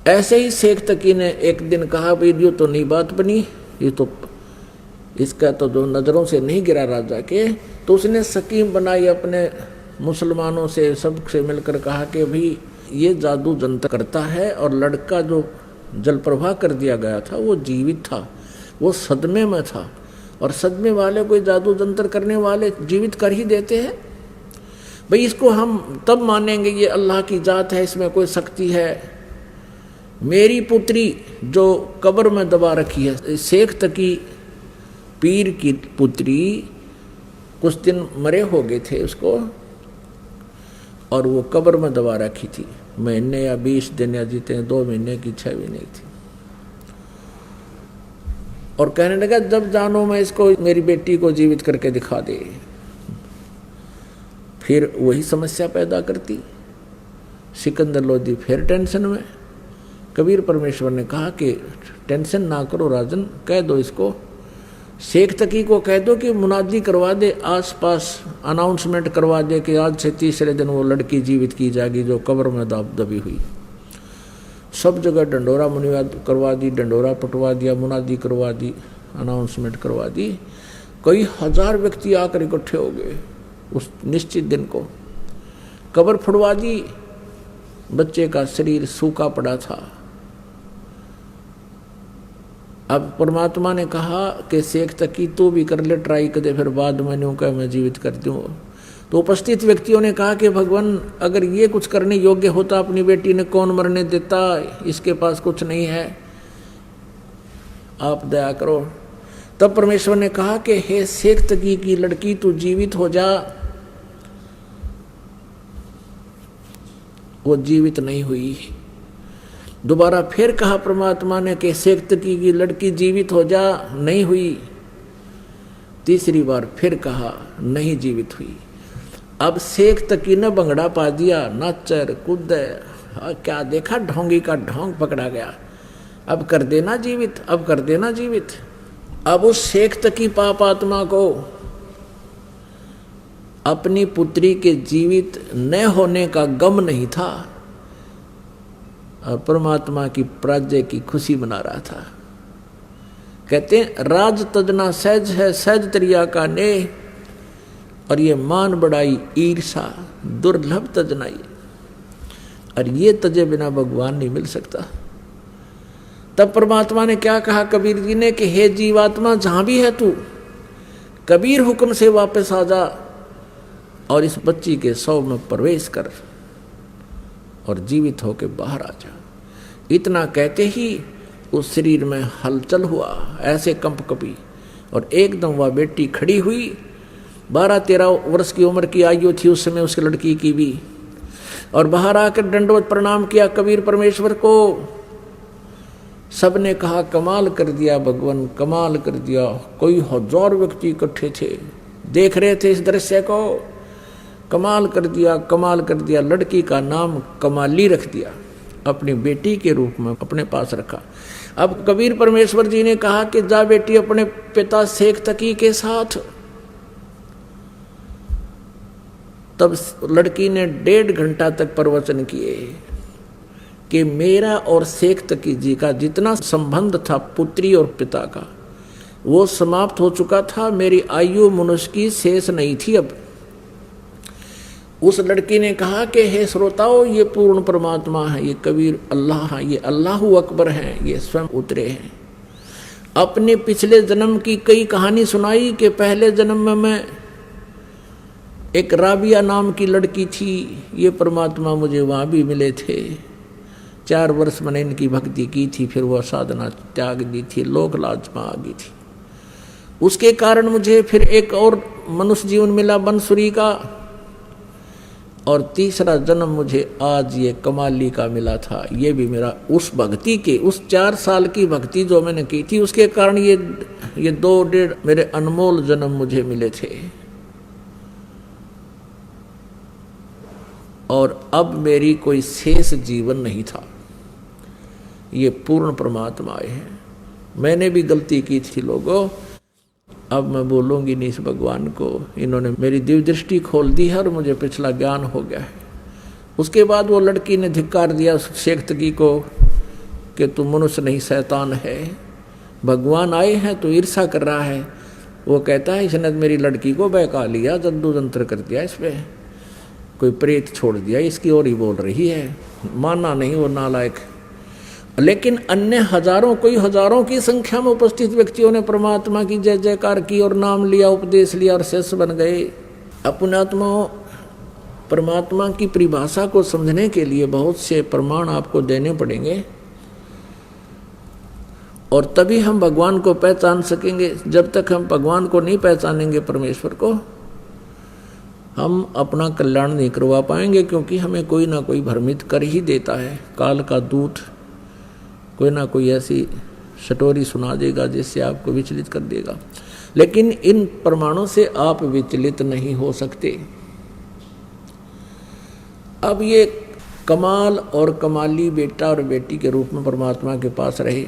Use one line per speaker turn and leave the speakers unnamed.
ऐसे ही शेख तकी ने एक दिन कहा भाई ये तो नहीं बात बनी, ये तो इसका तो जो नज़रों से नहीं गिरा राजा के, तो उसने स्कीम बनाई अपने मुसलमानों से सबसे मिलकर कहा कि भाई ये जादू जंतर करता है, और लड़का जो जल प्रवाह कर दिया गया था वो जीवित था, वो सदमे में था, और सदमे वाले कोई जादू जंतर करने वाले जीवित कर ही देते हैं। भाई इसको हम तब मानेंगे ये अल्लाह की जात है, इसमें कोई शक्ति है। मेरी पुत्री जो कब्र में दबा रखी है, शेख तकी पीर की पुत्री, कुछ दिन मरे हो गए थे उसको, और वो कब्र में दबा रखी थी, महीने या 20 दिन या जीते 2 महीने की 6 महीने की थी। और कहने लगा जब जानो मैं इसको मेरी बेटी को जीवित करके दिखा दे। फिर वही समस्या पैदा करती। सिकंदर लोधी फिर टेंशन में। कबीर परमेश्वर ने कहा कि टेंशन ना करो राजन, कह दो इसको, शेख तकी को कह दो कि मुनादी करवा दे, आसपास अनाउंसमेंट करवा दे कि आज से तीसरे दिन वो लड़की जीवित की जाएगी जो कब्र में दबी हुई। सब जगह डंडोरा मुनियाद करवा दी, डंडोरा पटवा दिया, मुनादी करवा दी, अनाउंसमेंट करवा दी। कई हजार व्यक्ति आकर इकट्ठे हो गए उस निश्चित दिन को। कब्र फुड़वा दी, बच्चे का शरीर सूखा पड़ा था। अब परमात्मा ने कहा कि शेख तकी तू भी कर ले ट्राई कर दे, फिर बाद में न्यू कह मैं जीवित कर दूँ। तो उपस्थित व्यक्तियों ने कहा कि भगवान अगर ये कुछ करने योग्य होता अपनी बेटी ने कौन मरने देता, इसके पास कुछ नहीं है, आप दया करो। तब परमेश्वर ने कहा कि हे शेख तकी की लड़की तू जीवित हो जा। वो जीवित नहीं हुई। दोबारा फिर कहा परमात्मा ने कि शेख तकी की लड़की जीवित हो जा, नहीं हुई। तीसरी बार फिर कहा, नहीं जीवित हुई। अब शेख तकी ने बंगड़ा पा दिया, नाचर कूद, क्या देखा, ढोंगी का ढोंग पकड़ा गया। अब कर देना जीवित, अब कर देना जीवित। अब उस शेख तकी पाप आत्मा को अपनी पुत्री के जीवित न होने का गम नहीं था, और परमात्मा की पराजय की खुशी मना रहा था। कहते हैं राज तजना सहज है, सहज तरिया का ने, और ये मान बढ़ाई ईर्षा दुर्लभ तजनाई। और ये तजे बिना भगवान नहीं मिल सकता। तब परमात्मा ने क्या कहा कबीर जी ने कि हे जीवात्मा जहां भी है तू, कबीर हुक्म से वापस आ जा और इस बच्ची के शव में प्रवेश कर और जीवित होकर बाहर आ जा। इतना कहते ही उस शरीर में हलचल हुआ, ऐसे कंप कपी, और एकदम वह बेटी खड़ी हुई। 12-13 वर्ष की उम्र की आयु थी उस समय उस लड़की की भी, और बाहर आकर दंडवत प्रणाम किया कबीर परमेश्वर को। सबने कहा कमाल कर दिया भगवान, कमाल कर दिया। कोई हजार व्यक्ति इकट्ठे थे, देख रहे थे इस दृश्य को। कमाल कर दिया, कमाल कर दिया। लड़की का नाम कमाली रख दिया, अपनी बेटी के रूप में अपने पास रखा। अब कबीर परमेश्वर जी ने कहा कि जा बेटी अपने पिता शेख तकी के साथ। तब लड़की ने 1.5 घंटा तक प्रवचन किए कि मेरा और शेख तकी जी का जितना संबंध था पुत्री और पिता का, वो समाप्त हो चुका था। मेरी आयु मनुष्य की शेष नहीं थी अब। उस लड़की ने कहा कि हे श्रोताओ, ये पूर्ण परमात्मा है, ये कबीर अल्लाह है, ये अल्लाहु अकबर हैं, ये स्वयं उतरे हैं। अपने पिछले जन्म की कई कहानी सुनाई कि पहले जन्म में मैं एक राबिया नाम की लड़की थी, ये परमात्मा मुझे वहाँ भी मिले थे। 4 वर्ष मैंने इनकी भक्ति की थी, फिर वह साधना त्याग दी थी, लोक लाज में आ गई थी। उसके कारण मुझे फिर एक और मनुष्य जीवन मिला बंसुरी का, और तीसरा जन्म मुझे आज ये कमाली का मिला था। ये भी मेरा उस भक्ति के, उस 4 साल की भक्ति जो मैंने की थी उसके कारण ये 2-1.5 मेरे अनमोल जन्म मुझे मिले थे। और अब मेरी कोई शेष जीवन नहीं था। ये पूर्ण परमात्मा आए हैं। मैंने भी गलती की थी लोगों, अब मैं बोलूँगी नहीं इस भगवान को। इन्होंने मेरी दिव्य दृष्टि खोल दी है और मुझे पिछला ज्ञान हो गया है। उसके बाद वो लड़की ने धिक्कार दिया शेख तकी को कि तू मनुष्य नहीं शैतान है। भगवान आए हैं तो ईर्षा कर रहा है। वो कहता है इसने मेरी लड़की को बहका लिया, जद्दू जंत्र कर दिया, इस पे कोई प्रेत छोड़ दिया, इसकी ओर ही बोल रही है। माना नहीं वो नालायक। लेकिन अन्य हजारों, कोई हजारों की संख्या में उपस्थित व्यक्तियों ने परमात्मा की जय जयकार की और नाम लिया, उपदेश लिया और शिष्य बन गए। अपनात्मा परमात्मा की परिभाषा को समझने के लिए बहुत से प्रमाण आपको देने पड़ेंगे और तभी हम भगवान को पहचान सकेंगे। जब तक हम भगवान को नहीं पहचानेंगे, परमेश्वर को, हम अपना कल्याण नहीं करवा पाएंगे, क्योंकि हमें कोई ना कोई भ्रमित कर ही देता है। काल का दूत कोई ना कोई ऐसी स्टोरी सुना देगा जिससे आपको विचलित कर देगा। लेकिन इन प्रमाणों से आप विचलित नहीं हो सकते। अब ये कमाल और कमाली बेटा और बेटी के रूप में परमात्मा के पास रहे।